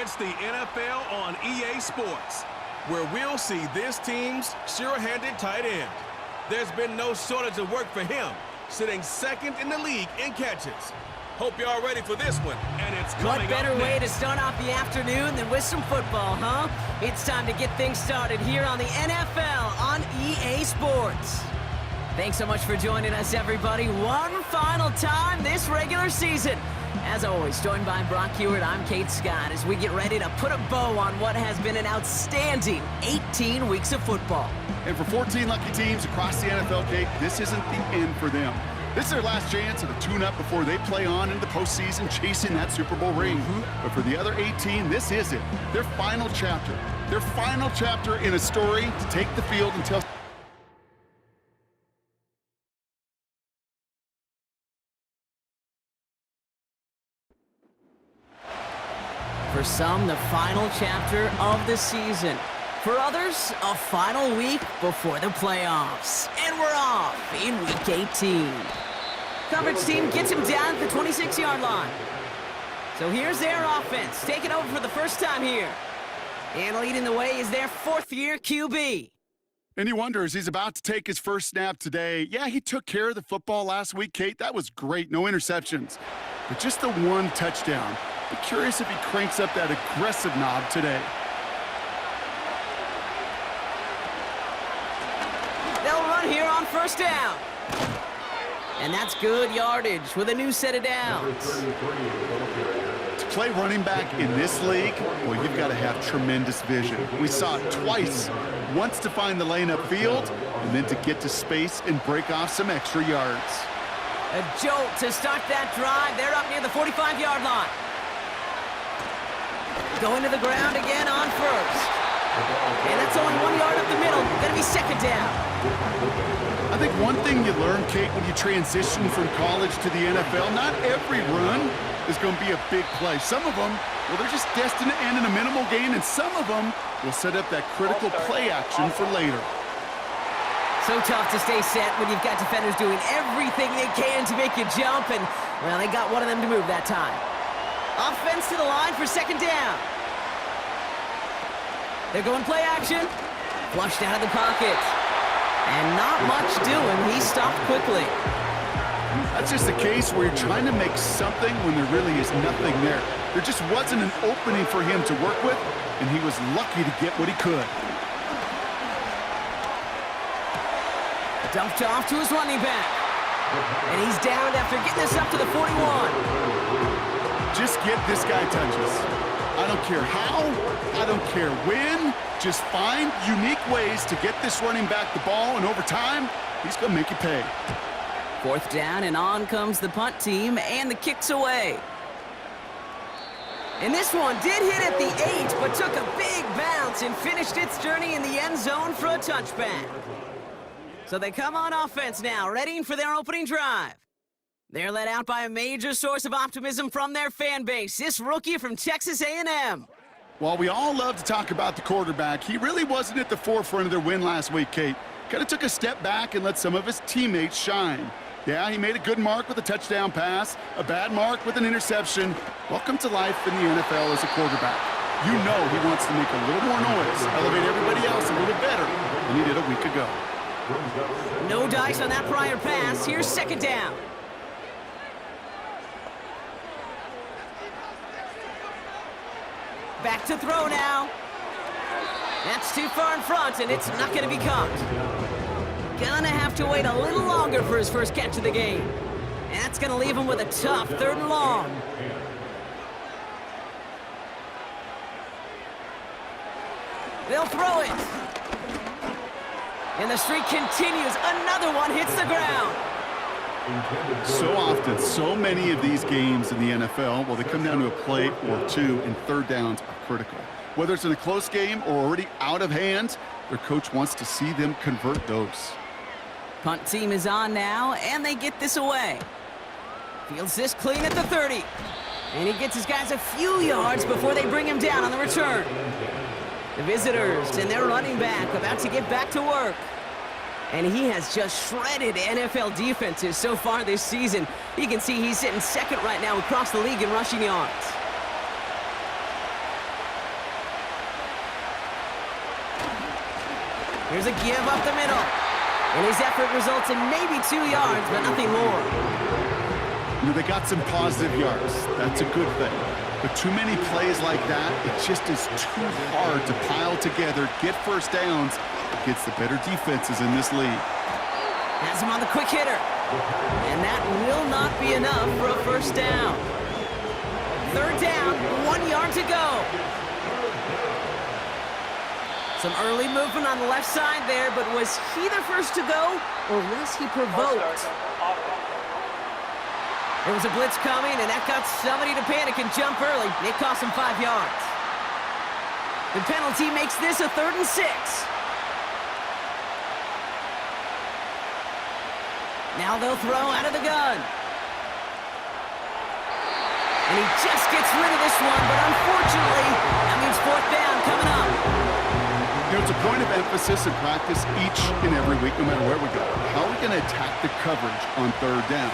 It's the NFL on EA Sports, where we'll see this team's sure-handed tight end. There's been no shortage of work for him, sitting second in the league in catches. Hope y'all ready for this one, and it's coming up What better next. way to start off the afternoon than with some football, huh? It's time to get things started here on the NFL on EA Sports. Thanks so much for joining us, everybody. One final time this regular season. As always, joined by Brock Hewitt, I'm Kate Scott, as we get ready to put a bow on what has been an outstanding 18 weeks of football. And for 14 lucky teams across the NFL, Kate, this isn't the end for them. This is their last chance at a tune-up before they play on into the postseason chasing that Super Bowl ring. But for the other 18, this is it. Their final chapter. Their final chapter in a story to take the field and tell... For some, the final chapter of the season. For others, a final week before the playoffs. And we're off in Week 18. Coverage team gets him down at the 26-yard line. So here's their offense, taking over for the first time here. And leading the way is their fourth-year QB. And you wonder, as he's about to take his first snap today, yeah, he took care of the football last week, Kate. That was great, no interceptions. But just the one touchdown. Be curious if he cranks up that aggressive knob today. They'll run here on first down. And that's good yardage with a new set of downs. To play running back in this league, well, you've got to have tremendous vision. We saw it twice. Once to find the lane upfield, and then to get to space and break off some extra yards. A jolt to start that drive. They're up near the 45-yard line. Going to the ground again on first. And that's only 1 yard up the middle. Gonna be second down. I think one thing you learn, Kate, when you transition from college to the NFL, not every run is going to be a big play. Some of them, well, they're just destined to end in a minimal gain, and some of them will set up that critical play action for later. So tough to stay set when you've got defenders doing everything they can to make you jump, and, well, they got one of them to move that time. Offense to the line for second down. They're going play action. Flushed out of the pocket. And not much doing. He stopped quickly. That's just a case where you're trying to make something when there really is nothing there. There just wasn't an opening for him to work with, and he was lucky to get what he could. Dumped off to his running back. And he's downed after getting this up to the 41. Just get this guy touches. I don't care how, I don't care when. Just find unique ways to get this running back the ball, and over time, he's going to make you pay. Fourth down, and on comes the punt team, and the kick's away. And this one did hit at the 8, but took a big bounce and finished its journey in the end zone for a touchback. So they come on offense now, readying for their opening drive. They're led out by a major source of optimism from their fan base, this rookie from Texas A&M. While we all love to talk about the quarterback, he really wasn't at the forefront of their win last week, Kate. Kind of took a step back and let some of his teammates shine. Yeah, he made a good mark with a touchdown pass, a bad mark with an interception. Welcome to life in the NFL as a quarterback. You know he wants to make a little more noise, elevate everybody else a little better than he did a week ago. No dice on that prior pass. Here's second down. Back to throw now. That's too far in front, and it's not going to be caught. Gonna have to wait a little longer for his first catch of the game. And that's going to leave him with a tough 3rd and long. They'll throw it. And the streak continues. Another one hits the ground. So often, so many of these games in the NFL, well, they come down to a play or two, and third downs are critical. Whether it's in a close game or already out of hand, their coach wants to see them convert those. Punt team is on now, and they get this away. Fields this clean at the 30. And he gets his guys a few yards before they bring him down on the return. The visitors and their running back about to get back to work. And he has just shredded NFL defenses so far this season. You can see he's sitting second right now across the league in rushing yards. Here's a give up the middle. And his effort results in maybe 2 yards, but nothing more. You know, they got some positive yards. That's a good thing. But too many plays like that, it just is too hard to pile together, get first downs against the better defenses in this league. Has him on the quick hitter. And that will not be enough for a first down. Third down, 1 yard to go. Some early movement on the left side there, but was he the first to go, or was he provoked? There was a blitz coming, and that got somebody to panic and jump early. It cost him 5 yards. The penalty makes this a 3rd and 6. Now they'll throw out of the gun. And he just gets rid of this one, but unfortunately, that means 4th down coming up. You know, it's a point of emphasis in practice each and every week, no matter where we go. How are we going to attack the coverage on 3rd down?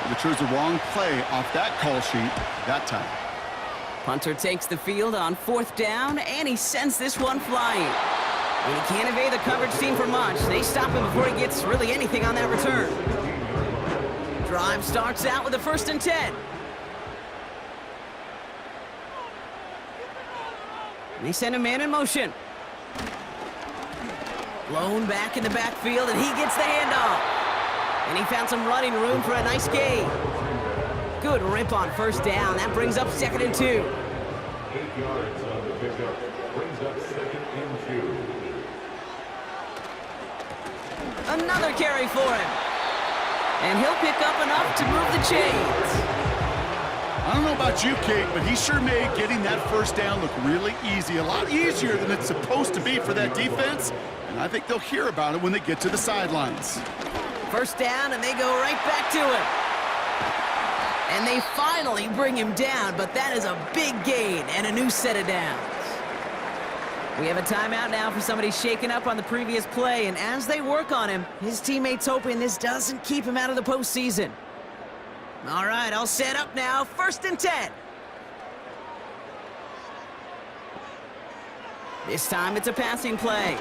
They chose the wrong play off that call sheet that time. Punter takes the field on 4th down, and he sends this one flying. And he can't evade the coverage team for much. They stop him before he gets really anything on that return. Drive starts out with a 1st and 10. They send a man in motion. Blown back in the backfield, and he gets the handoff. And he found some running room for a nice gain. Good rip on 1st down. That brings up 2nd and 2. 8 yards on the pickup. Brings up 2nd and 2. Another carry for him. And he'll pick up enough to move the chains. I don't know about you, Kate, but he sure made getting that 1st down look really easy. A lot easier than it's supposed to be for that defense. And I think they'll hear about it when they get to the sidelines. 1st down, and they go right back to him. And they finally bring him down, but that is a big gain and a new set of downs. We have a timeout now for somebody shaken up on the previous play, and as they work on him, his teammates hoping this doesn't keep him out of the postseason. All right, all set up now. 1st and 10. This time it's a passing play.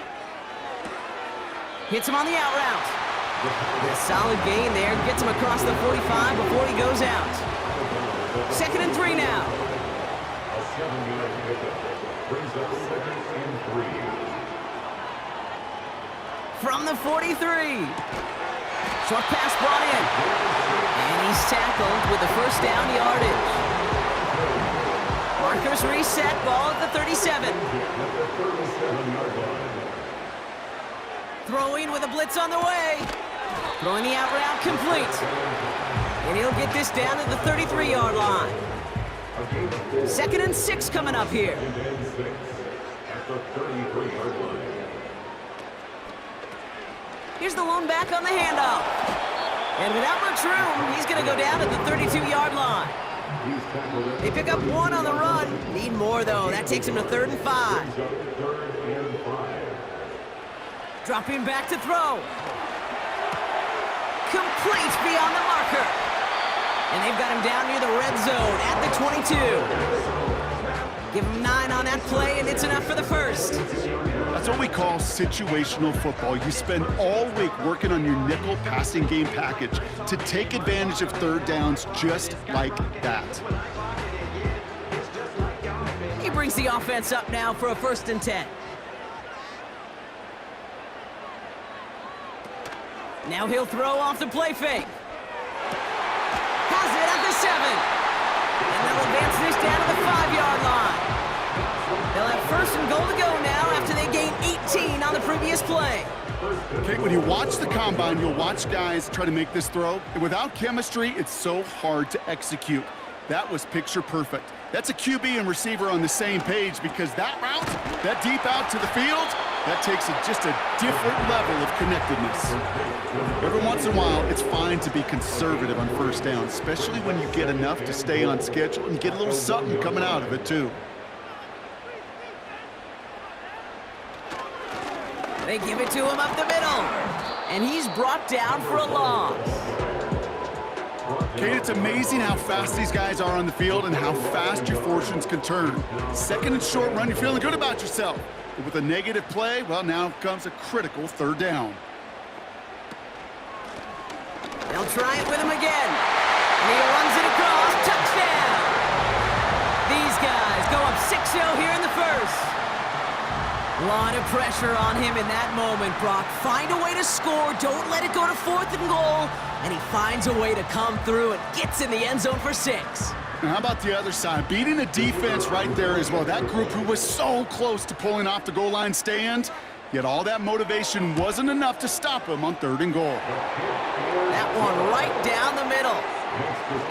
Hits him on the out route. A solid gain there. Gets him across the 45 before he goes out. 2nd and 3 now. A 7-yard pickup. Brings up 2nd and 3. From the 43. Short pass brought in. And he's tackled with the 1st down yardage. Markers reset, ball at the 37. Throwing with a blitz on the way. Throwing the out route complete. And he'll get this down to the 33-yard line. 2nd and 6 coming up here. At the 33-yard line. Here's the lone back on the handoff. And without much room, he's going to go down at the 32-yard line. They pick up 1 on the run. Need more, though. That takes him to 3rd and 5. Dropping back to throw. Complete beyond the marker. And they've got him down near the red zone at the 22. Give him 9 on that play, and it's enough for the 1st. That's what we call situational football. You spend all week working on your nickel passing game package to take advantage of 3rd downs just like that. He brings the offense up now for a 1st and 10. Now he'll throw off the play fake. Has it at the 7. And they'll advance this down to the 5-yard line. They'll have 1st and goal to go now after they gain 18 on the previous play. Okay, when you watch the combine, you'll watch guys try to make this throw. And without chemistry, it's so hard to execute. That was picture perfect. That's a QB and receiver on the same page, because that route, that deep out to the field, that takes just a different level of connectedness. Every once in a while, it's fine to be conservative on 1st down, especially when you get enough to stay on schedule and get a little something coming out of it, too. They give it to him up the middle. And he's brought down for a loss. Kate, it's amazing how fast these guys are on the field and how fast your fortunes can turn. Second and short run, you're feeling good about yourself. But with a negative play, well, now comes a critical third down. They'll try it with him again. And he runs it across. Touchdown! These guys go up 6-0 here in the first. A lot of pressure on him in that moment, Brock. Find a way to score. Don't let it go to 4th and goal. And he finds a way to come through and gets in the end zone for 6. Now how about the other side? Beating the defense right there as well. That group who was so close to pulling off the goal line stand, yet all that motivation wasn't enough to stop him on 3rd and goal. That one right down the middle.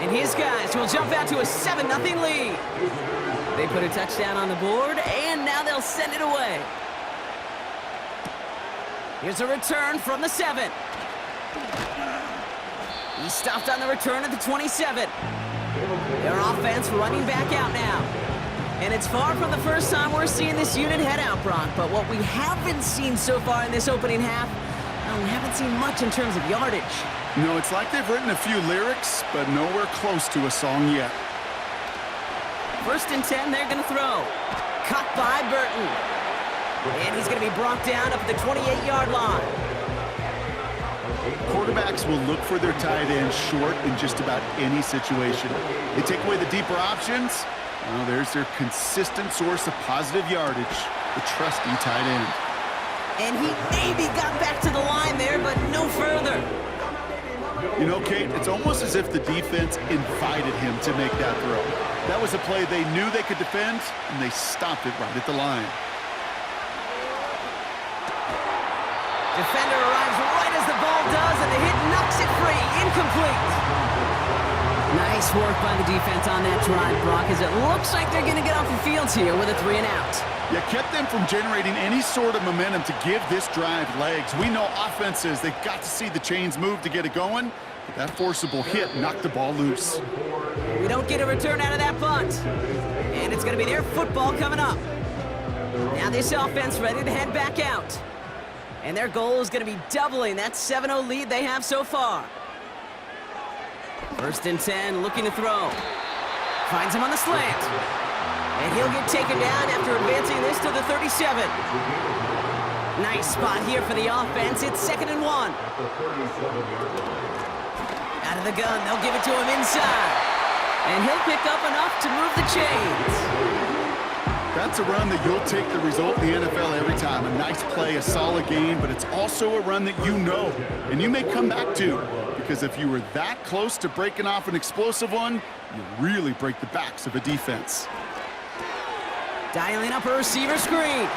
And his guys will jump out to a 7-0 lead. They put a touchdown on the board, and now they'll send it away. Here's a return from the 7. He stopped on the return at the 27. Their offense running back out now. And it's far from the first time we're seeing this unit head out, Brock. But what we haven't seen so far in this opening half, well, we haven't seen much in terms of yardage. No, it's like they've written a few lyrics, but nowhere close to a song yet. 1st and 10, they're going to throw. Cut by Burton. And he's going to be brought down up at the 28-yard line. Quarterbacks will look for their tight end short in just about any situation. They take away the deeper options. Well, there's their consistent source of positive yardage, the trusty tight end. And he maybe got back to the line there, but no further. You know, Kate, it's almost as if the defense invited him to make that throw. That was a play they knew they could defend, and they stopped it right at the line. Defender arrives right as the ball does, and the hit knocks it free. Incomplete. Nice work by the defense on that drive, Brock, as it looks like they're going to get off the field here with a 3 and out. Yeah, kept them from generating any sort of momentum to give this drive legs. We know offenses, they've got to see the chains move to get it going. But that forcible hit knocked the ball loose. We don't get a return out of that punt. And it's going to be their football coming up. Now this offense ready to head back out. And their goal is going to be doubling that 7-0 lead they have so far. 1st and 10, looking to throw. Finds him on the slant. And he'll get taken down after advancing this to the 37. Nice spot here for the offense. It's 2nd and 1. Out of the gun, they'll give it to him inside. And he'll pick up enough to move the chains. That's a run that you'll take the result in the NFL every time. A nice play, a solid game, but it's also a run that you know, and you may come back to. Because if you were that close to breaking off an explosive one, you really break the backs of a defense. Dialing up a receiver screen.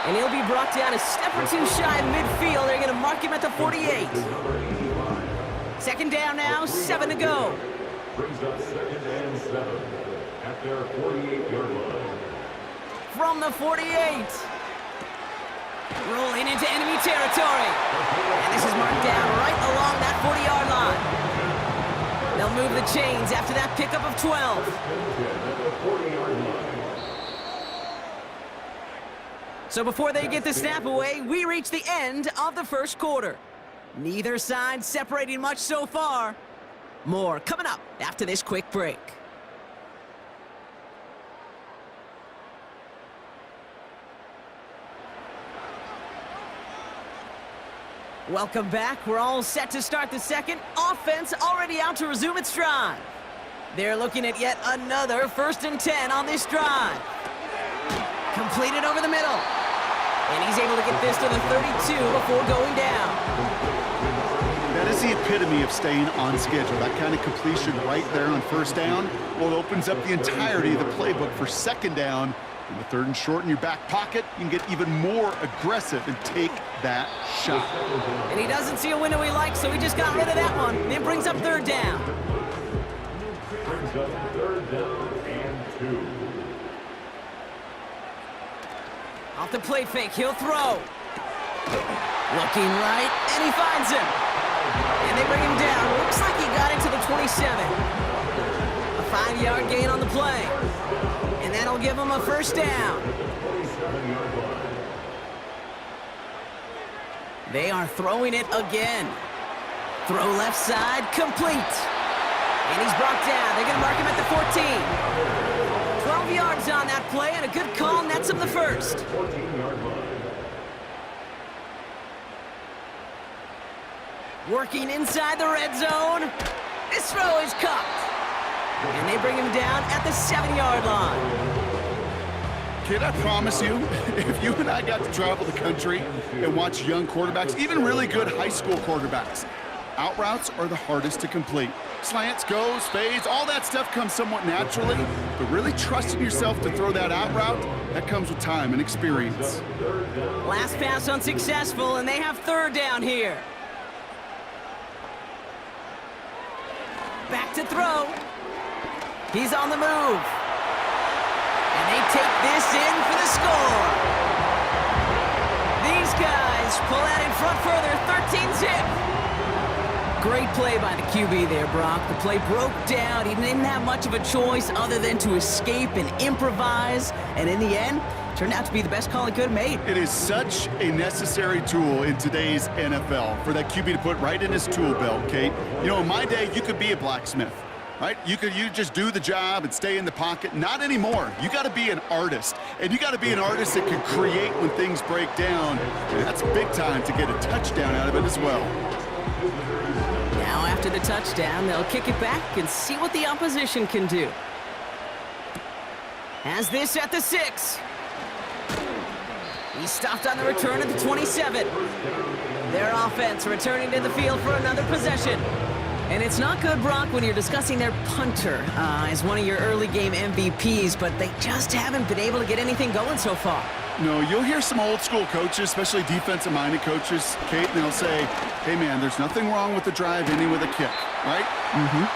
And he'll be brought down a step or two shy of midfield. They're going to mark him at the 48. 2nd down now, 7 to go. Brings up 2nd and 7 at their 48-yard line. From the 48. Rolling into enemy territory. And this is marked down right along that 40-yard line. They'll move the chains after that pickup of 12. So before they get the snap away, we reach the end of the first quarter. Neither side separating much so far. More coming up after this quick break. Welcome back. We're all set to start the second. Offense already out to resume its drive. They're looking at yet another 1st and 10 on this drive. Completed over the middle. And he's able to get this to the 32 before going down. That is the epitome of staying on schedule. That kind of completion right there on 1st down. Well, it opens up the entirety of the playbook for 2nd down. In the 3rd and short in your back pocket, you can get even more aggressive and take that shot. And he doesn't see a window he likes, so he just got rid of that one. It brings up 3rd down. Brings up 3rd down and 2. Off the play fake, he'll throw. Looking right, and he finds him. And they bring him down. Looks like he got into the 27. A 5-yard gain on the play. And that'll give him a 1st down. They are throwing it again. Throw left side, complete. And he's brought down. They're going to mark him at the 14. 12 yards on that play, and a good call nets him the first. 14-yard line. Working inside the red zone. This throw is cupped. And they bring him down at the 7-yard line. Kid, I promise you, if you and I got to travel the country and watch young quarterbacks, even really good high school quarterbacks, out routes are the hardest to complete. Slants, goes, fades, all that stuff comes somewhat naturally, but really trusting yourself to throw that out route, that comes with time and experience. Last pass unsuccessful, and they have third down here. Back to throw. He's on the move. And they take this in for the score. These guys pull out in front further, 13-zip. Great play by the QB there, Brock. The play broke down. He didn't have much of a choice other than to escape and improvise. And in the end, turned out to be the best call he could have made. It is such a necessary tool in today's NFL for that QB to put right in his tool belt, Kate. You know, in my day, you could be a blacksmith. Right? You just do the job and stay in the pocket. Not anymore. You got to be an artist. And you got to be an artist that can create when things break down. And that's big time to get a touchdown out of it as well. Now after the touchdown, they'll kick it back and see what the opposition can do. Has this at the 6. He stopped on the return at the 27. Their offense returning to the field for another possession. And it's not good, Brock, when you're discussing their punter as one of your early game MVPs, but they just haven't been able to get anything going so far. No, you'll hear some old school coaches, especially defensive-minded coaches, Kate, and they'll say, hey, man, there's nothing wrong with the drive ending with a kick, right?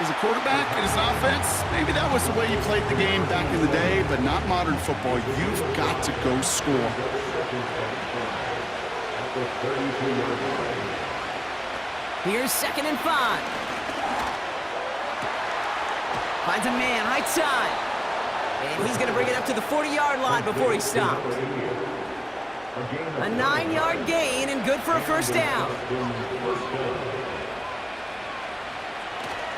As a quarterback and as an offense, maybe that was the way you played the game back in the day, but not modern football. You've got to go score. Here's 2nd and 5. Finds a man, right side. And he's going to bring it up to the 40-yard line before he stops. A 9-yard gain and good for a first down.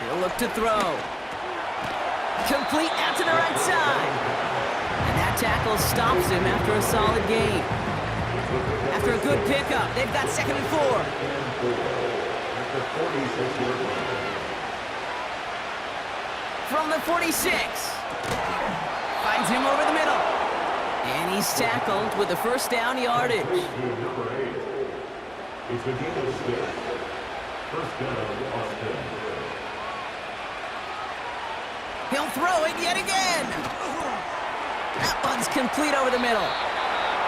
He'll look to throw. Complete out to the right side. And that tackle stops him after a solid gain. After a good pickup, they've got 2nd and 4. From the 46. Finds him over the middle. And he's tackled with the first down yardage. He'll throw it yet again. That one's complete over the middle.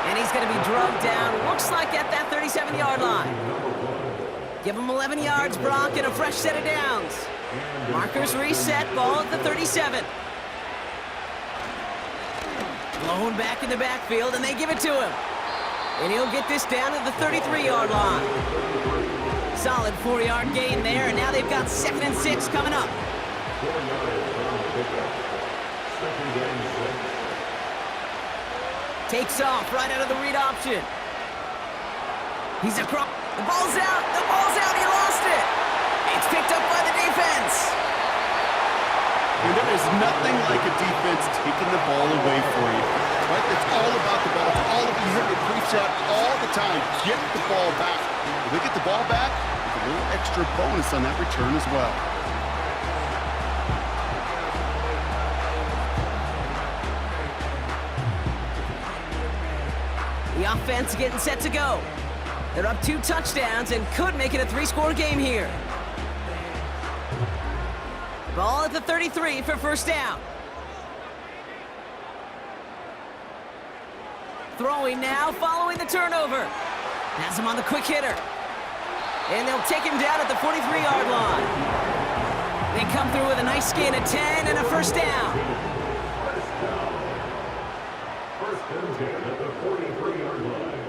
And he's going to be drugged down, looks like at that 37-yard line. Give him 11 yards, Brock, and a fresh set of downs. Markers reset, ball at the 37. Blown back in the backfield, and they give it to him. And he'll get this down at the 33-yard line. Solid 4-yard gain there, and now they've got 2nd and 6 coming up. Takes off right out of the read option. He's across. The ball's out. The ball's out. He lost it. It's picked up by the defense. And there is nothing like a defense taking the ball away for you. Right? It's all about the ball. It's all about, you hear me preach that all the time. Get the ball back. If they get the ball back, with a little extra bonus on that return as well. The offense getting set to go. They're up 2 touchdowns and could make it a 3-score game here. Ball at the 33 for first down. Throwing now, following the turnover. Has him on the quick hitter. And they'll take him down at the 43-yard line. They come through with a nice gain of 10 and a first down. First and 10 at the 43-yard line.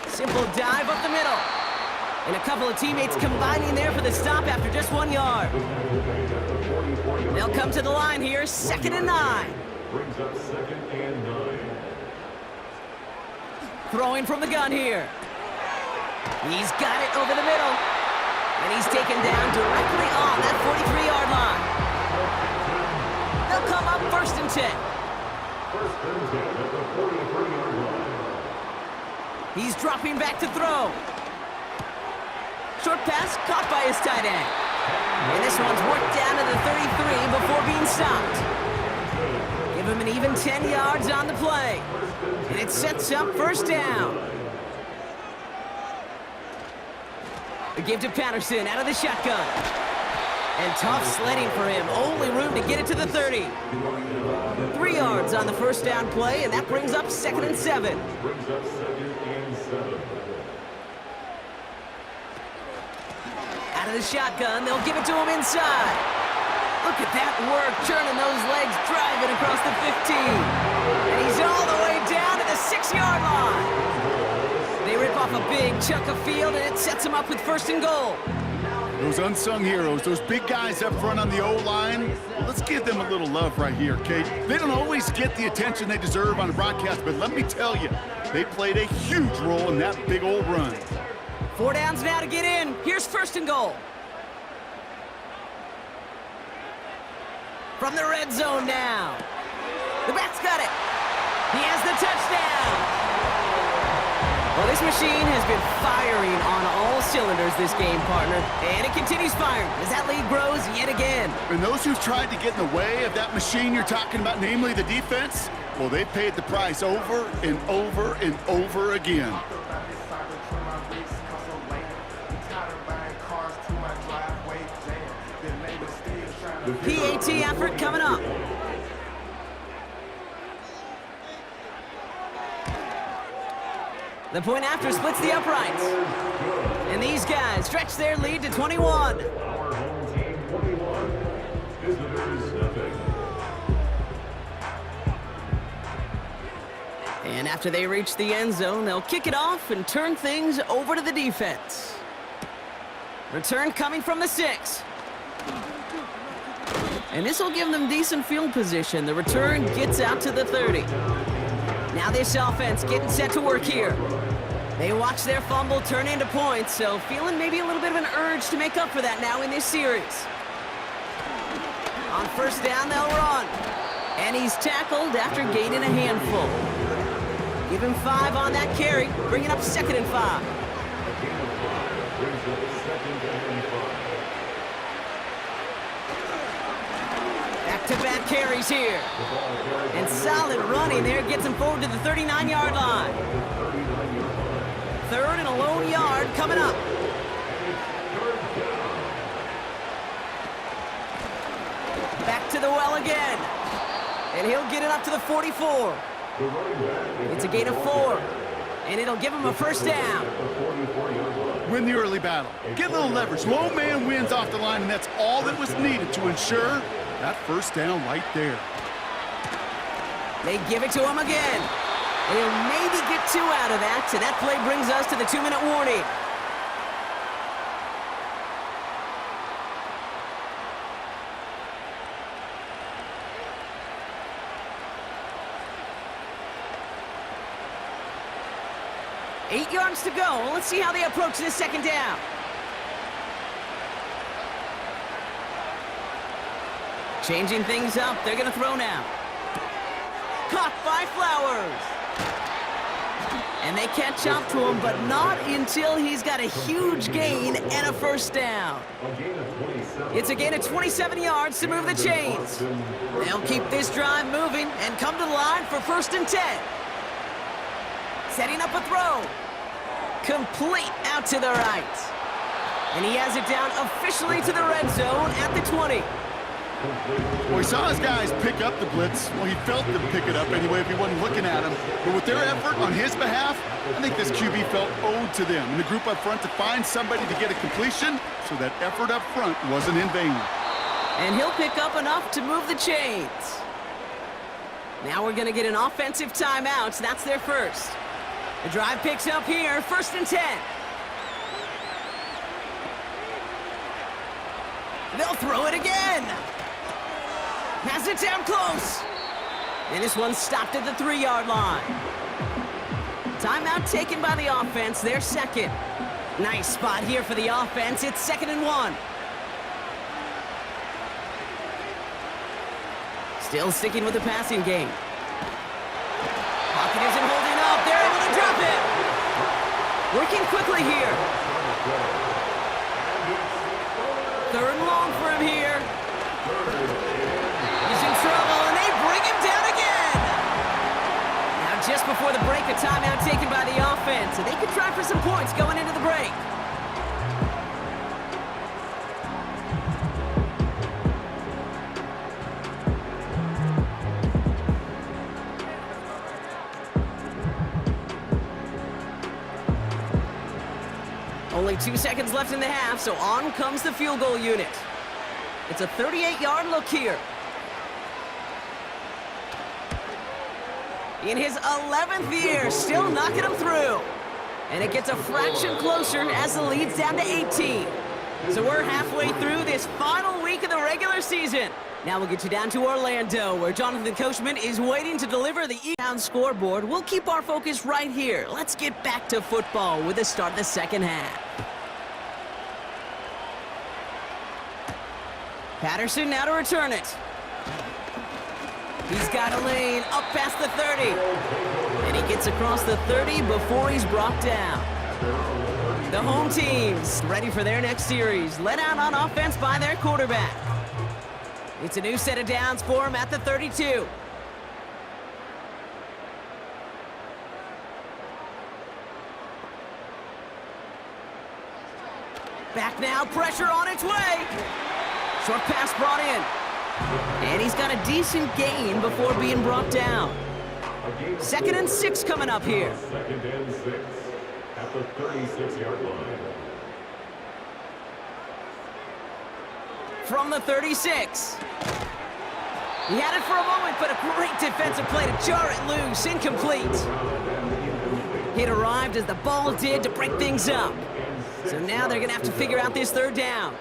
Simple dive up the middle. And a couple of teammates combining there for the stop after just 1 yard. They'll come to the line here, 2nd and 9. Brings up 2nd and 9. Throwing from the gun here. He's got it over the middle. And he's taken down directly on that 43-yard line. They'll come up 1st and 10. First and 10 at the 43-yard line. He's dropping back to throw. Short pass caught by his tight end. And this one's worked down to the 33 before being stopped. Give him an even 10 yards on the play. And it sets up 1st down. The give to Patterson out of the shotgun. And tough sledding for him. Only room to get it to the 30. 3 yards on the 1st down play, and that brings up 2nd and 7. Brings up 2nd and 7. Out of the shotgun, they'll give it to him inside. Look at that work, churning those legs, driving across the 15. And he's all the way down to the 6-yard line. They rip off a big chunk of field, and it sets him up with 1st and goal. Those unsung heroes, those big guys up front on the O-line, well, let's give them a little love right here, Kate. They don't always get the attention they deserve on the broadcast, but let me tell you, they played a huge role in that big old run. 4 downs now to get in. Here's 1st and goal. From the red zone now. The back's got it. He has the touchdown. Well, this machine has been firing on all cylinders this game, partner. And it continues firing as that lead grows yet again. And those who've tried to get in the way of that machine you're talking about, namely the defense, well, they've paid the price over and over and over again. PAT effort coming up. The point after splits the uprights. And these guys stretch their lead to 21. Our home team 21. Visitors nothing. And after they reach the end zone, they'll kick it off and turn things over to the defense. Return coming from the 6. And this will give them decent field position. The return gets out to the 30. Now this offense getting set to work here. They watch their fumble turn into points, so feeling maybe a little bit of an urge to make up for that now in this series. On 1st down, they'll run. And he's tackled after gaining a handful. Give him 5 on that carry, bringing up 2nd and 5. Brings up 2nd and 5. Back-to-back carries here. And solid running there gets him forward to the 39-yard line. 3rd and a lone yard coming up. Back to the well again. And he'll get it up to the 44. It's a gain of 4. And it'll give him a 1st down. Win the early battle. Get a little leverage. Low man wins off the line, and that's all that was needed to ensure that 1st down right there. They give it to him again. They'll maybe get 2 out of that, so that play brings us to the 2-minute warning. Eight yards to go. Let's see how they approach this 2nd down. Changing things up. They're going to throw now. Caught by Flowers. And they catch up to him, but not until he's got a huge gain and a 1st down. It's a gain of 27 yards to move the chains. They'll keep this drive moving and come to the line for 1st and 10. Setting up a throw. Complete out to the right. And he has it down officially to the red zone at the 20. Well, he saw his guys pick up the blitz. Well, he felt them pick it up anyway if he wasn't looking at him. But with their effort on his behalf, I think this QB felt owed to them and the group up front to find somebody to get a completion, so that effort up front wasn't in vain. And he'll pick up enough to move the chains. Now we're going to get an offensive timeout. That's their first. The drive picks up here, 1st and 10. They'll throw it again. Has it down close. And this one's stopped at the 3-yard line. Timeout taken by the offense, their 2nd. Nice spot here for the offense. It's 2nd and 1. Still sticking with the passing game. Pocket isn't holding up. They're able to drop it. Working quickly here. 3rd and long for him here. He's in trouble, and they bring him down again. Now, just before the break, a timeout taken by the offense, and they could try for some points going into the break. Only 2 seconds left in the half, so on comes the field goal unit. It's a 38-yard look here. In his 11th year, still knocking him through. And it gets a fraction closer as the lead's down to 18. So we're halfway through this final week of the regular season. Now we'll get you down to Orlando, where Jonathan Coachman is waiting to deliver the down scoreboard. We'll keep our focus right here. Let's get back to football with the start of the second half. Patterson now to return it. He's got a lane up past the 30. And he gets across the 30 before he's brought down. The home team's ready for their next series, led out on offense by their quarterback. It's a new set of downs for him at the 32. Back now, pressure on its way. Short pass brought in. And he's got a decent gain before being brought down. 2nd and 6 coming up here. 2nd and 6 at the 36-yard line. From the 36. He had it for a moment, but a great defensive play to jar it loose. Incomplete. It arrived as the ball did to break things up. So now they're going to have to figure out this 3rd down.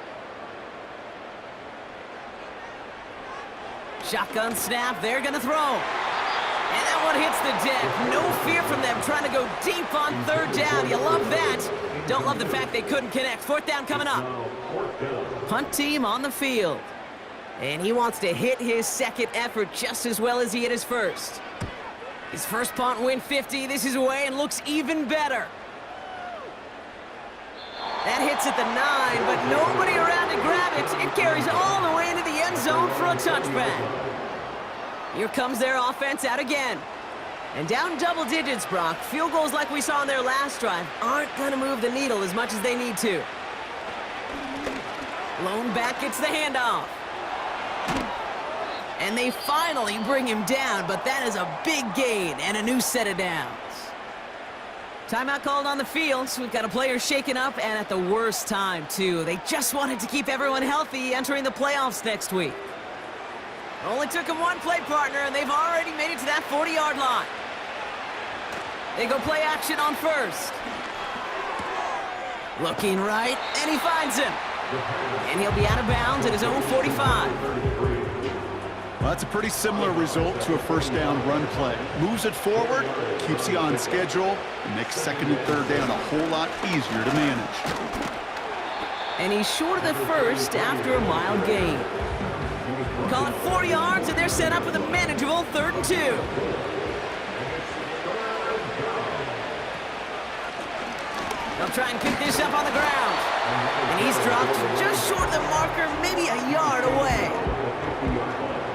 Shotgun snap, they're going to throw. And that one hits the deck. No fear from them trying to go deep on 3rd down. You love that. Don't love the fact they couldn't connect. 4th down coming up. Punt team on the field. And he wants to hit his 2nd effort just as well as he hit his 1st. His first punt win 50. This is away and looks even better. That hits at the 9, but nobody around to grab it. It carries all the way into the end zone for a touchback. Here comes their offense out again. And down double digits, Brock. Field goals like we saw on their last drive aren't going to move the needle as much as they need to. Lone back gets the handoff. And they finally bring him down, but that is a big gain and a new set of downs. Timeout called on the field, so we've got a player shaken up and at the worst time, too. They just wanted to keep everyone healthy entering the playoffs next week. Only took him one play partner, and they've already made it to that 40-yard line. They go play action on 1st. Looking right, and he finds him. And he'll be out of bounds at his own 45. Well, that's a pretty similar result to a 1st down run play. Moves it forward, keeps you on schedule, and makes 2nd and 3rd down a whole lot easier to manage. And he's short of the 1st after a mild gain. Call it 4 yards, and they're set up with a manageable 3rd and 2. They'll try and pick this up on the ground. And he's dropped just short of the marker, maybe a yard away.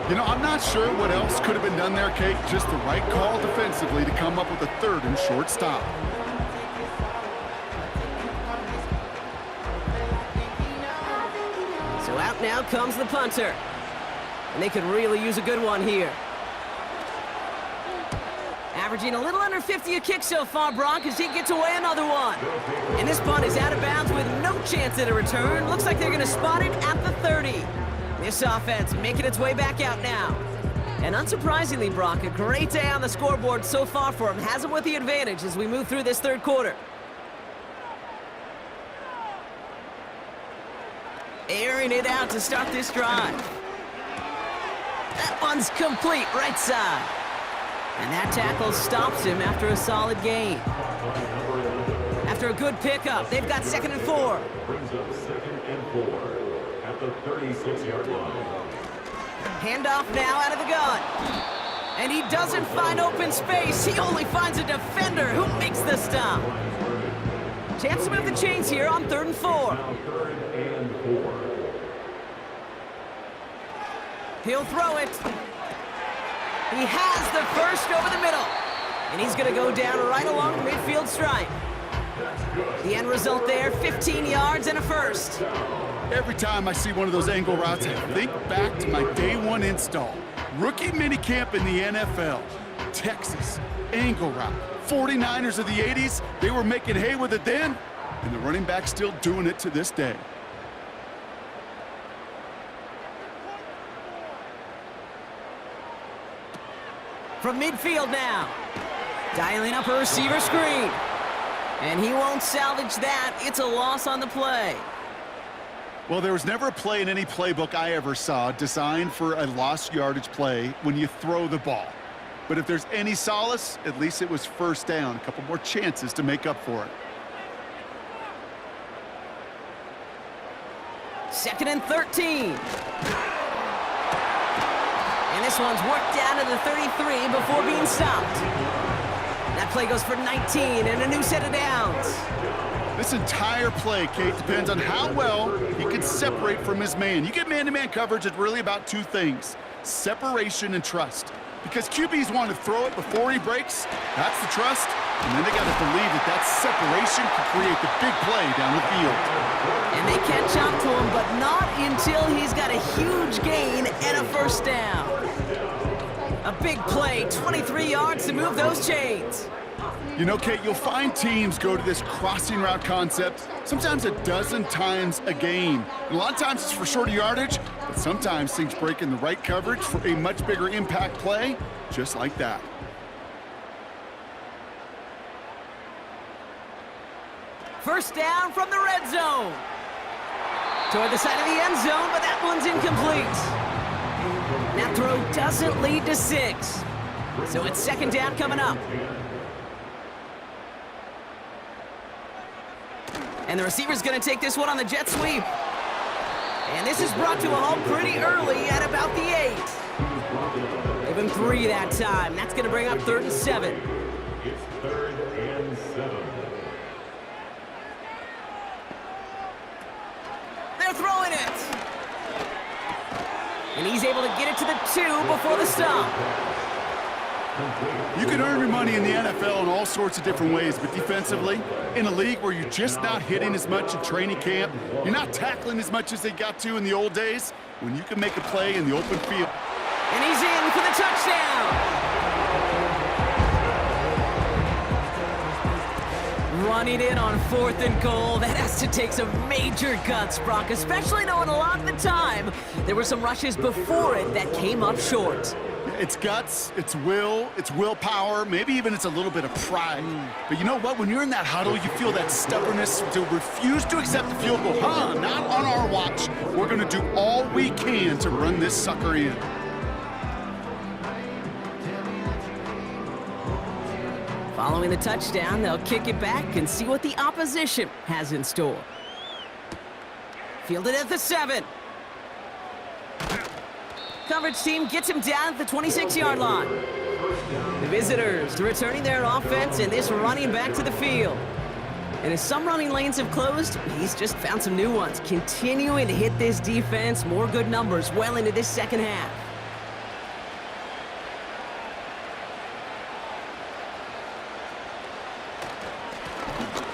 You know, I'm not sure what else could have been done there, Kate. Just the right call defensively to come up with a 3rd and short stop. So out now comes the punter. And they could really use a good one here. Averaging a little under 50 a kick so far, Brock, as he gets away another one. And this punt is out of bounds with no chance at a return. Looks like they're going to spot it at the 30. This offense making its way back out now. And unsurprisingly, Brock, a great day on the scoreboard so far for him. Has him with the advantage as we move through this 3rd quarter. Airing it out to start this drive. That one's complete right side. And that tackle stops him after a solid gain. after a good pickup. They've got 2nd and 4. Brings up 2nd and 4 at the 36-yard line. Handoff now out of the gun. And he doesn't find open space. He only finds a defender who makes the stop. Chance to move the chains here on 3rd and 4. Now 3rd and 4. He'll throw it. He has the first over the middle. And he's going to go down right along the midfield stripe. The end result there, 15 yards and a first. Every time I see one of those angle routes, I think back to my day one install. Rookie minicamp in the NFL. Texas, angle route. 49ers of the 80s, they were making hay with it then, and the running back's still doing it to this day. From midfield now. Dialing up a receiver screen. And he won't salvage that. It's a loss on the play. Well, there was never a play in any playbook I ever saw designed for a lost yardage play when you throw the ball. But if there's any solace, at least it was first down. A couple more chances to make up for it. 2nd and 13. And this one's worked down to the 33 before being stopped. That play goes for 19 and a new set of downs. This entire play, Kate, depends on how well he can separate from his man. You get man-to-man coverage, it's really about two things: separation and trust. Because QBs want to throw it before he breaks, that's the trust, and then they got to believe that that separation can create the big play down the field. And they catch up to him, but not until he's got a huge gain and a first down. A big play, 23 yards to move those chains. You know, Kate, you'll find teams go to this crossing route concept sometimes a dozen times a game. And a lot of times it's for shorter yardage, but sometimes things break in the right coverage for a much bigger impact play, just like that. First down from the red zone. Toward the side of the end zone, but that one's incomplete. That throw doesn't lead to 6. So it's 2nd down coming up. And the receiver's going to take this one on the jet sweep. And this is brought to a halt pretty early at about the 8. Give him 3 that time. That's going to bring up 3rd and 7. It's 3rd and 7. They're throwing it. And he's able to get it to the 2 before the stop. You can earn your money in the NFL in all sorts of different ways, but defensively, in a league where you're just not hitting as much in training camp, you're not tackling as much as they got to in the old days, when you can make a play in the open field. And he's in for the touchdown. Running in on 4th and goal, that has to take some major guts, Brock, especially knowing a lot of the time there were some rushes before it that came up short. It's guts, it's will, it's willpower, maybe even it's a little bit of pride. But you know what? When you're in that huddle, you feel that stubbornness to refuse to accept the field goal. Not on our watch. We're going to do all we can to run this sucker in. Following the touchdown, they'll kick it back and see what the opposition has in store. Fielded at the 7. Coverage team gets him down at the 26-yard line. The visitors returning their offense and this running back to the field. And as some running lanes have closed, he's just found some new ones, continuing to hit this defense more good numbers well into this second half.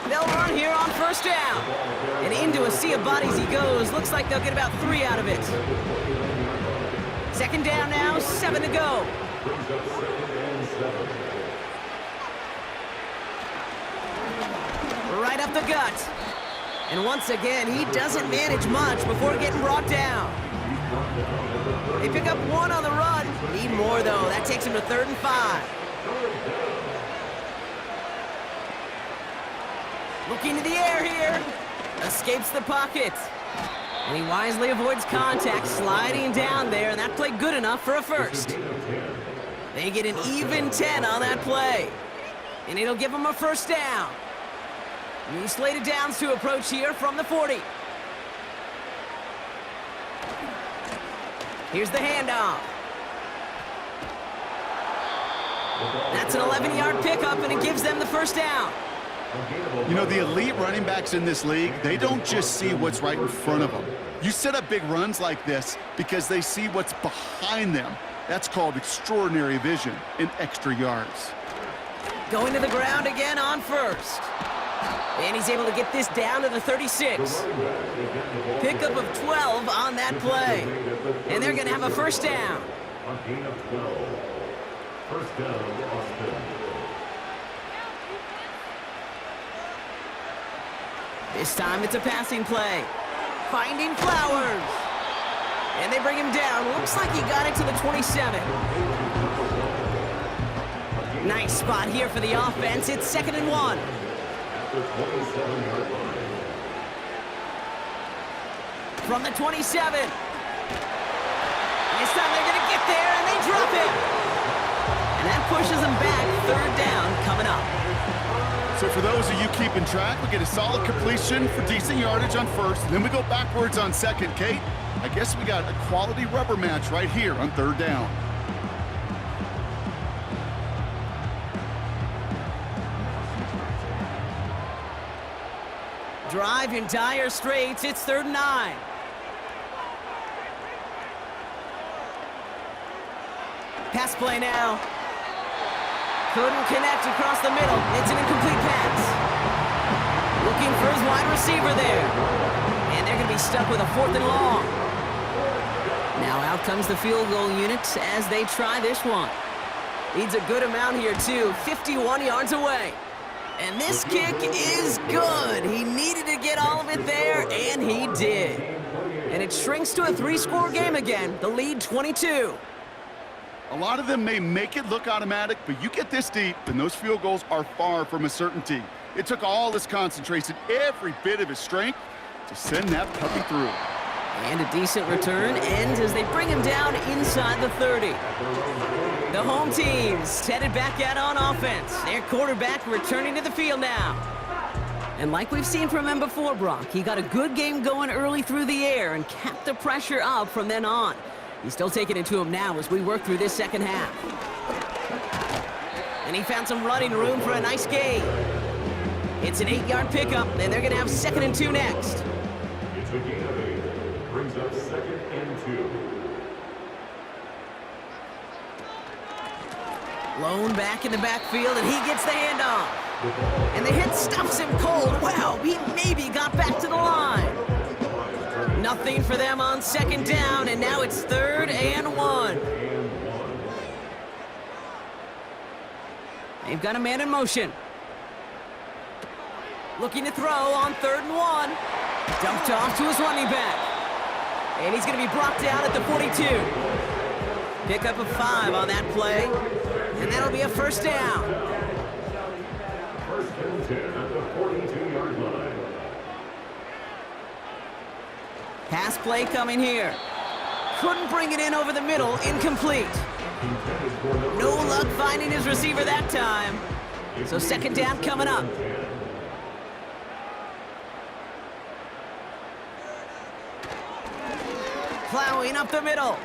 They'll run here on first down. And into a sea of bodies he goes. Looks like they'll get about 3 out of it. 2nd down now, 7 to go. Brings up 2nd and 7. Right up the gut. And once again, he doesn't manage much before getting brought down. They pick up 1 on the run. Need more, though. That takes him to 3rd and 5. Looking to the air here. Escapes the pocket. And he wisely avoids contact, sliding down there, and that play good enough for a first. They get an even 10 on that play. And it'll give him a first down. New slated downs to approach here from the 40. Here's the handoff. That's an 11-yard pickup, and it gives them the first down. You know, the elite running backs in this league, they don't just see what's right in front of them. You set up big runs like this because they see what's behind them. That's called extraordinary vision and extra yards. Going to the ground again on first. And he's able to get this down to the 36. Pickup of 12 on that play. And they're going to have a first down. On gain of 12. First down, Austin. This time it's a passing play. Finding Flowers. And they bring him down. Looks like he got it to the 27. Nice spot here for the offense. It's 2nd and 1. The 27-yard line. From the 27. This time they're going to get there, and they drop it. And that pushes them back. 3rd down coming up. So for those of you keeping track, we get a solid completion for decent yardage on first, and then we go backwards on second. Kate, I guess we got a quality rubber match right here on 3rd down. Drive in dire straits. It's 3rd and 9. Pass play now. Couldn't connect across the middle. It's an incomplete pass. Looking for his wide receiver there. And they're going to be stuck with a 4th and long. Now out comes the field goal unit as they try this one. Needs a good amount here, too. 51 yards away. And this kick is good. He needed to get all of it there, and he did. And it shrinks to a 3-score game again. The lead 22. A lot of them may make it look automatic, but you get this deep, and those field goals are far from a certainty. It took all his concentration, every bit of his strength, to send that puppy through. And a decent return ends as they bring him down inside the 30. The home team's headed back out on offense. Their quarterback returning to the field now. And like we've seen from him before, Brock, he got a good game going early through the air and kept the pressure up from then on. He's still taking it to him now as we work through this second half. And he found some running room for a nice gain. It's an 8-yard pickup, and they're going to have 2nd and 2 next. It's a gain of 8. Brings up 2nd and 2. Lone back in the backfield, and he gets the handoff. And the hit stuffs him cold. Wow, he maybe got back to the line. Nothing for them on 2nd down, and now it's 3rd and 1. They've got a man in motion. Looking to throw on 3rd and 1. Dumped off to his running back. And he's going to be brought down at the 42. Pickup of 5 on that play. And that'll be a first down. First and 10 at the 42-yard line. Pass play coming here. Couldn't bring it in over the middle. Incomplete. No luck finding his receiver that time. So 2nd down coming up. Plowing up the middle.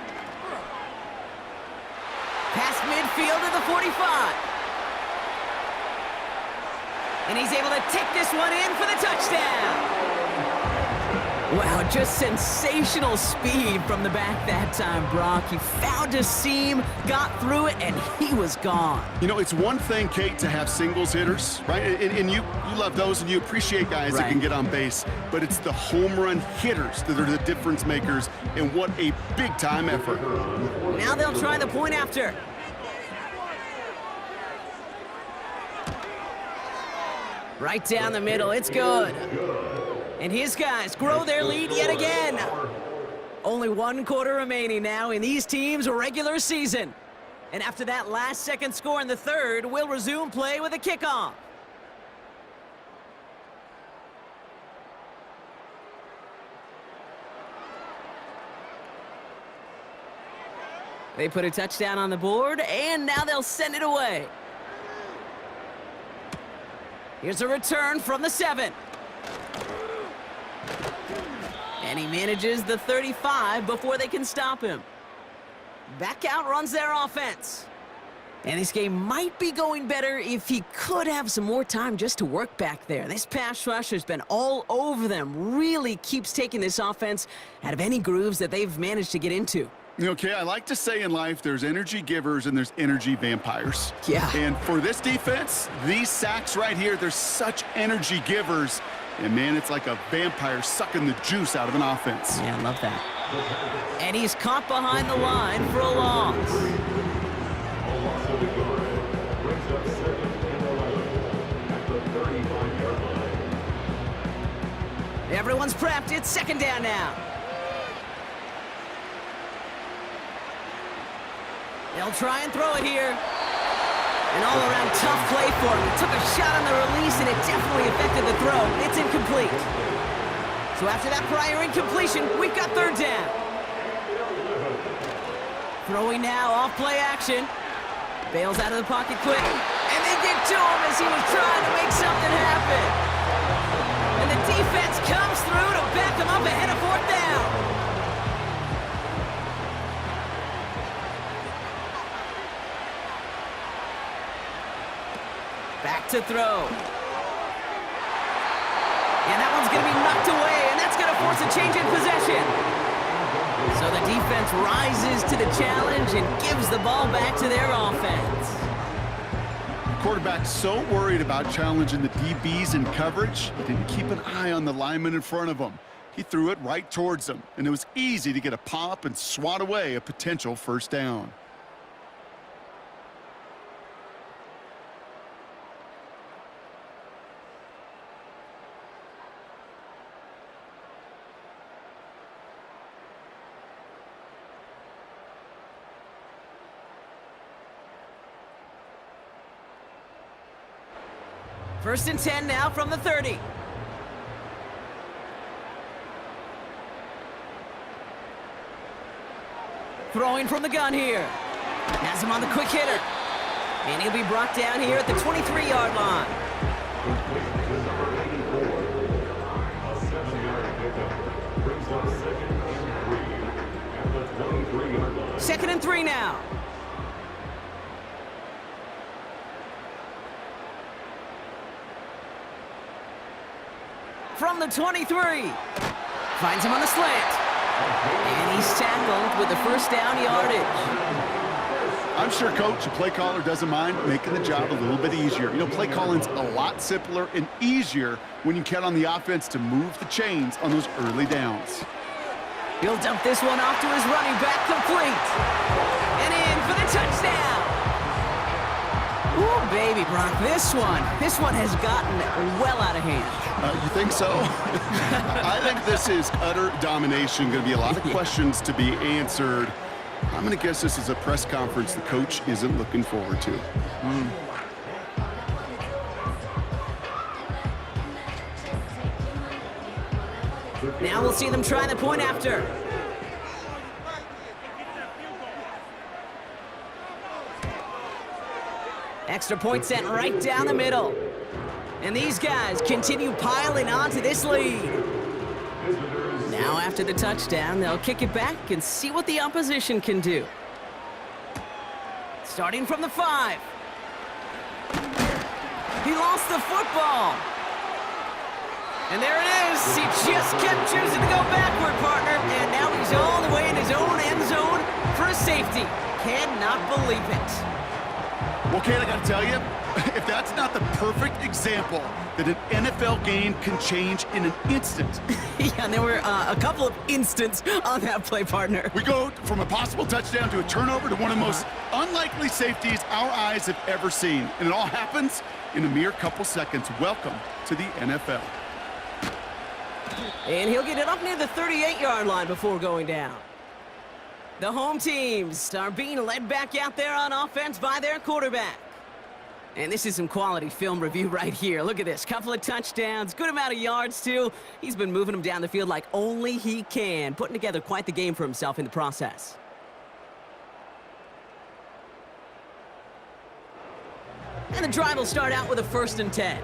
Past midfield to the 45. And he's able to take this one in for the touchdown. Wow, just sensational speed from the back that time, Brock. He found a seam, got through it, and he was gone. You know, it's one thing, Kate, to have singles hitters, right? And you love those, and you appreciate guys that can get on base. But it's the home run hitters that are the difference makers, and what a big-time effort. Now they'll try the point after. Right down the middle, it's good. And his guys grow their lead yet again. Only 1 quarter remaining now in these teams' regular season. And after that last second score in the 3rd, we'll resume play with a kickoff. They put a touchdown on the board, and now they'll send it away. Here's a return from the 7. And he manages the 35 before they can stop him. Back out runs their offense. And this game might be going better if he could have some more time just to work back there. This pass rush has been all over them. Really keeps taking this offense out of any grooves that they've managed to get into. Okay, I like to say in life there's energy givers and there's energy vampires. Yeah. And for this defense, these sacks right here, they're such energy givers. And man, it's like a vampire sucking the juice out of an offense. Yeah, I love that. And he's caught behind the line for a loss. A loss of the yard. Brings up 2nd and 11 at the 35-yard line. Everyone's prepped. It's 2nd down now. They'll try and throw it here. An all-around tough play for him. He took a shot on the release, and it definitely affected the throw. It's incomplete. So after that prior incompletion, we've got 3rd down. Throwing now, off play action. Bails out of the pocket quick. And they get to him as he was trying to make something happen. And the defense comes through to back him up ahead of 4th down. Back to throw. And that one's going to be knocked away, and that's going to force a change in possession. So the defense rises to the challenge and gives the ball back to their offense. The quarterback's so worried about challenging the DBs in coverage, he didn't keep an eye on the lineman in front of him. He threw it right towards them, and it was easy to get a pop and swat away a potential 1st down. First and 10 now from the 30. Throwing from the gun here. Has him on the quick hitter. And he'll be brought down here at the 23-yard line. A 7-yard pickup. Brings up 2nd and 3 at the 23-yard line. 2nd and 3 now. From the 23. Finds him on the slant. And he's tackled with the 1st down yardage. I'm sure coach, a play caller, doesn't mind making the job a little bit easier. You know, play calling's a lot simpler and easier when you count on the offense to move the chains on those early downs. He'll dump this one off to his running back, complete. And in for the touchdown. Ooh, baby, Brock, this one has gotten well out of hand. You think so? I think this is utter domination. Going to be a lot of questions to be answered. I'm going to guess this is a press conference the coach isn't looking forward to. Now we'll see them try the point after. Extra point set right down the middle. And these guys continue piling onto this lead. Now after the touchdown, they'll kick it back and see what the opposition can do. Starting from the 5. He lost the football. And there it is. He just kept choosing to go backward, partner. And now he's all the way in his own end zone for a safety. Cannot believe it. Well, Kate, I got to tell you, if that's not the perfect example that an NFL game can change in an instant. Yeah, and there were a couple of instants on that play, partner. We go from a possible touchdown to a turnover to one of the most unlikely safeties our eyes have ever seen. And it all happens in a mere couple seconds. Welcome to the NFL. And he'll get it up near the 38-yard line before going down. The home teams are being led back out there on offense by their quarterback. And this is some quality film review right here. Look at this. Couple of touchdowns, good amount of yards, too. He's been moving them down the field like only he can, putting together quite the game for himself in the process. And the drive will start out with a 1st and 10.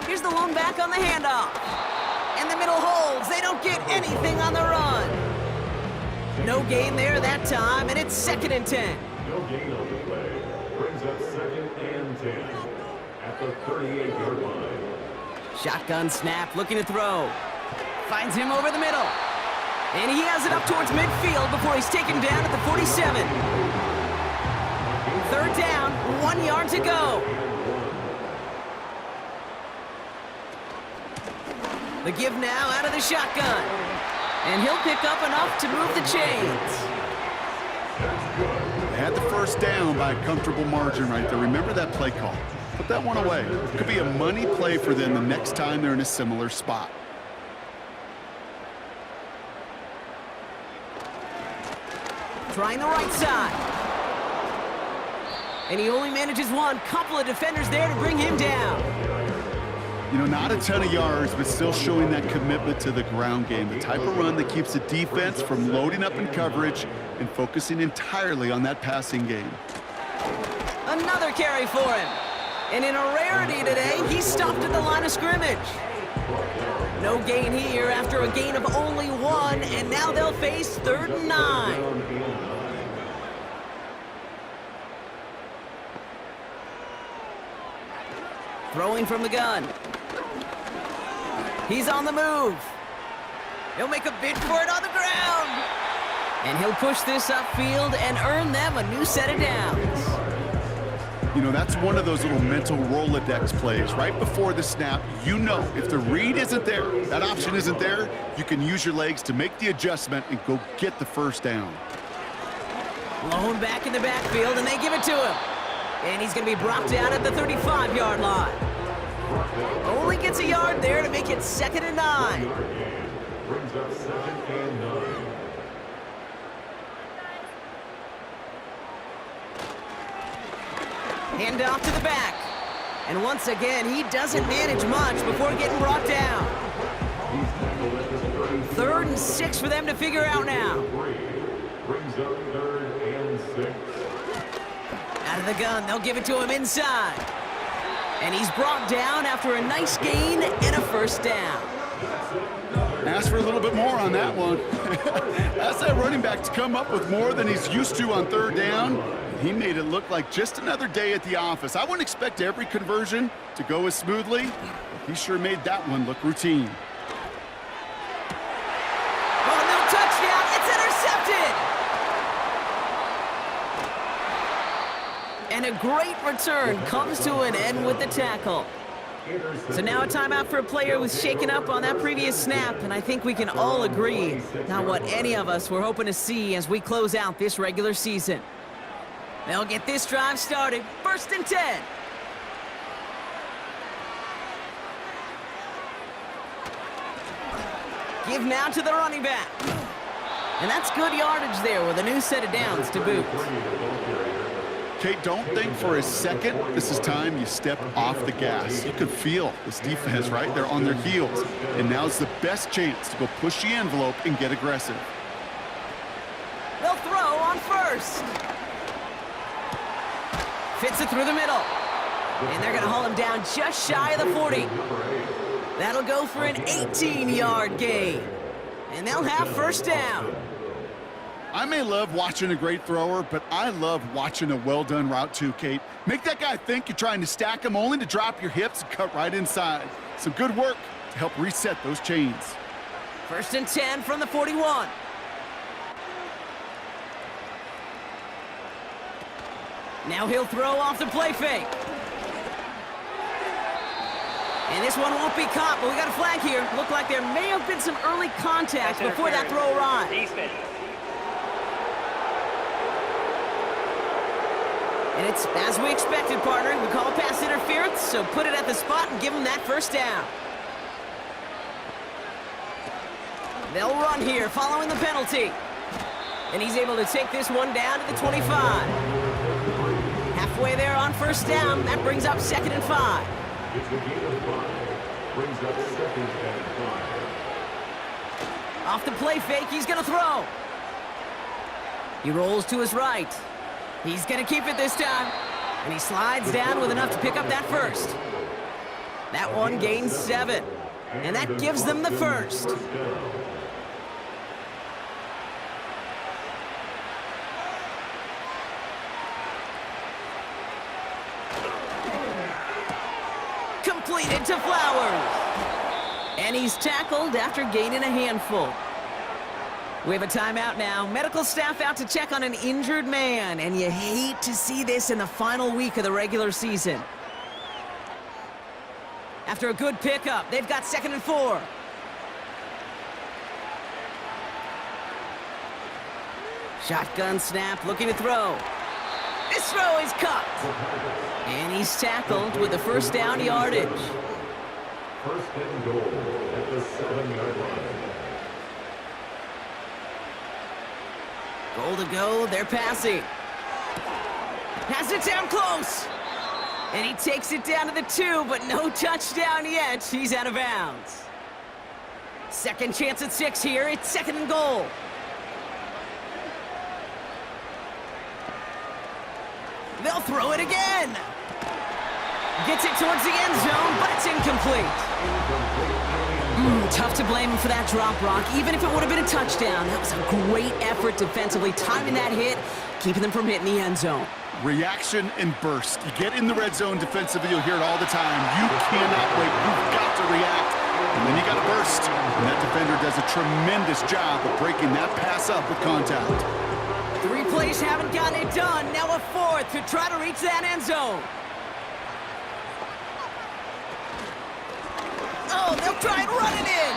Here's the lone back on the handoff. And the middle holds. They don't get anything on the run. No gain there that time, and it's 2nd and 10. No gain on the play. Brings up 2nd and 10 at the 38-yard line. Shotgun snap, looking to throw. Finds him over the middle. And he has it up towards midfield before he's taken down at the 47. 3rd down, 1 yard to go. The give now out of the shotgun. And he'll pick up enough to move the chains. They had the 1st down by a comfortable margin right there. Remember that play call. Put that one away. It could be a money play for them the next time they're in a similar spot. Trying the right side. And he only manages one. Couple of defenders there to bring him down. You know, not a ton of yards, but still showing that commitment to the ground game. The type of run that keeps the defense from loading up in coverage and focusing entirely on that passing game. Another carry for him. And in a rarity today, he's stopped at the line of scrimmage. No gain here after a gain of only 1, and now they'll face 3rd and 9. Throwing from the gun. He's on the move. He'll make a bid for it on the ground. And he'll push this upfield and earn them a new set of downs. You know, that's one of those little mental Rolodex plays. Right before the snap, you know if the read isn't there, that option isn't there, you can use your legs to make the adjustment and go get the 1st down. Lone back in the backfield, and they give it to him. And he's going to be brought down at the 35-yard line. Only gets a yard there to make it 2nd and 9. Brings up 2nd and 9. Hand off to the back. And once again, he doesn't manage much before getting brought down. 3rd and 6 for them to figure out now. Brings up 3rd and 6. Out of the gun, they'll give it to him inside. And he's brought down after a nice gain and a 1st down. Ask for a little bit more on that one. Ask that running back to come up with more than he's used to on 3rd down. He made it look like just another day at the office. I wouldn't expect every conversion to go as smoothly, but he sure made that one look routine. Oh, no touchdown. It's intercepted. And a great return comes to an end with the tackle. So now a timeout for a player who's shaken up on that previous snap, and I think we can all agree not what any of us were hoping to see as we close out this regular season. They'll get this drive started. 1st and 10. Give now to the running back. And that's good yardage there with a new set of downs to boot. Kate, don't think for a second this is time you step off the gas. You could feel this defense, right? They're on their heels. And now's the best chance to go push the envelope and get aggressive. They'll throw on 1st. Fits it through the middle. And they're going to haul him down just shy of the 40. That'll go for an 18-yard gain. And they'll have 1st down. I may love watching a great thrower, but I love watching a well-done route too, Kate. Make that guy think you're trying to stack him only to drop your hips and cut right inside. Some good work to help reset those chains. 1st and 10 from the 41. Now he'll throw off the play fake. And this one won't be caught, but we got a flag here. Looked like there may have been some early contact before that throw arrived. And it's as we expected, partner. We call pass interference, so put it at the spot and give him that 1st down. They'll run here following the penalty. And he's able to take this one down to the 25. Halfway there on 1st down. That brings up 2nd and 5. It's a gain of 5. Brings up 2nd and 5. Off the play fake, he's going to throw. He rolls to his right. He's going to keep it this time. And he slides down with enough to pick up that 1st. That one gains 7. And that gives them the first. Completed to Flowers. And he's tackled after gaining a handful. We have a timeout now. Medical staff out to check on an injured man. And you hate to see this in the final week of the regular season. After a good pickup, they've got 2nd and 4. Shotgun snap, looking to throw. This throw is caught. And he's tackled with the first down yardage. First and goal at the 7-yard line. Goal to go, they're passing. Has it down close. And he takes it down to the 2, but no touchdown yet. He's out of bounds. Second chance at 6 here. It's 2nd and goal. They'll throw it again. Gets it towards the end zone, but it's incomplete. Tough to blame him for that drop, Brock. Even if it would have been a touchdown, that was a great effort defensively, timing that hit, keeping them from hitting the end zone. Reaction and burst. You get in the red zone defensively, you'll hear it all the time. You cannot wait. You've got to react. And then you got to burst. And that defender does a tremendous job of breaking that pass up with contact. 3 plays haven't gotten it done. Now a 4th to try to reach that end zone. Oh, they'll try and run it in.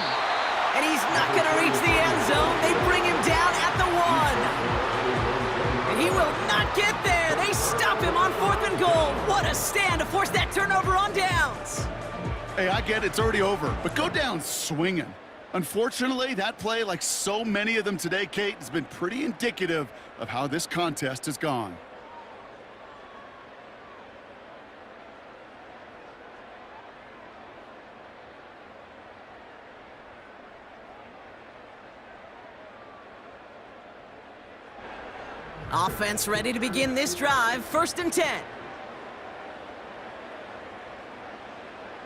And he's not going to reach the end zone. They bring him down at the 1. And he will not get there. They stop him on 4th and goal. What a stand to force that turnover on downs. Hey, I get it. It's already over. But go down swinging. Unfortunately, that play, like so many of them today, Kate, has been pretty indicative of how this contest has gone. Offense ready to begin this drive. 1st and 10.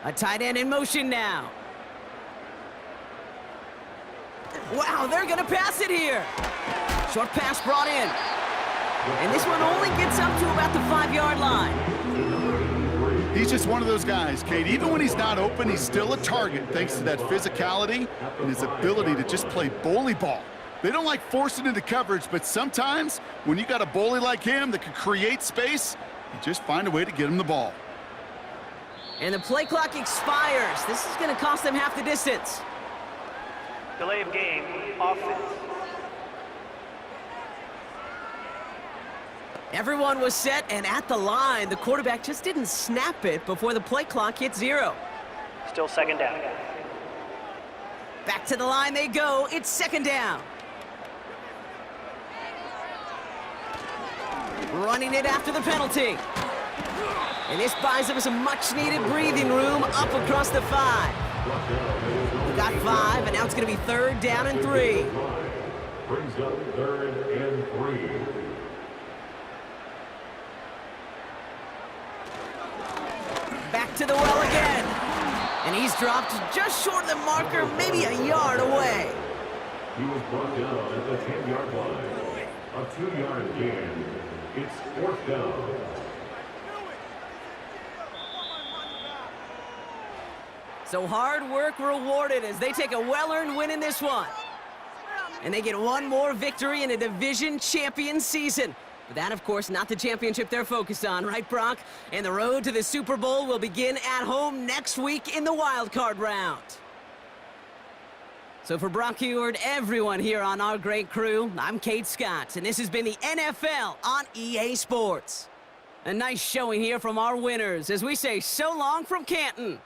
A tight end in motion now. Wow, they're going to pass it here. Short pass brought in. And this one only gets up to about the 5-yard line. He's just one of those guys, Kate. Even when he's not open, he's still a target thanks to that physicality and his ability to just play bully ball. They don't like forcing into coverage, but sometimes when you got a bully like him that can create space, you just find a way to get him the ball. And the play clock expires. This is going to cost them half the distance. Delay of game, offense. Everyone was set and at the line. The quarterback just didn't snap it before the play clock hit 0. Still 2nd down. Back to the line they go. It's 2nd down. Running it after the penalty. And this buys them some much-needed breathing room up across the 5. We got 5, and now it's going to be 3rd down and 3. Brings up 3rd and 3. Back to the well again. And he's dropped just short of the marker, maybe a yard away. He was brought down at the 10-yard line. A 2-yard gain. It's 4th down. So hard work rewarded as they take a well-earned win in this one. And they get one more victory in a division champion season. But that, of course, not the championship they're focused on, right, Brock? And the road to the Super Bowl will begin at home next week in the wild card round. So for Brock Heward, everyone here on our great crew, I'm Kate Scott, and this has been the NFL on EA Sports. A nice showing here from our winners as we say so long from Canton.